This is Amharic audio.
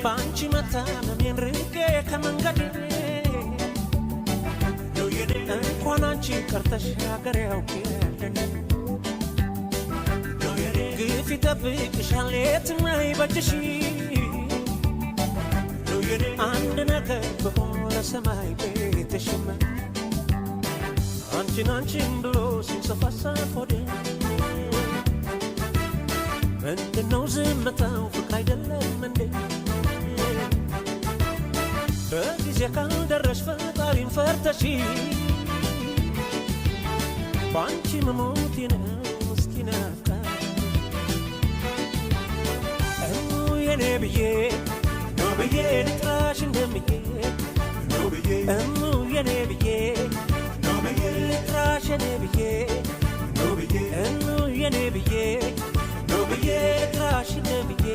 ባንቺ መታመሜን ርቄ ከመንገዴ እንኳን አንቺ ቀርተሽ ሀገር ያውቅልን ግፍ ይጠብቅሻል የትም አይበጅሽ አንድ ነገር በሆነ ሰማይ ቤትሽም አንቺን አንቺን ብሎ ሲንሰፋሰፍ ሆዴ ምንድነው ዝምታው ፍቅር አይደለም እንዴ በጊዜ ካልደረሽ ፈጣሪን ፈርተሽ ባንቺ መሞቴ ነው ምስኪን አፍቃሪ የኔ ብዬ ነው ብዬ ልጥራሽ እንደምዬ ነው ብዬ የኔ ብዬ ነው ብዬ ልጥራሽ የኔ ብዬ ነው ብዬ የኔ ብዬ ነው ብዬ ልጥራሽ እንደምዬ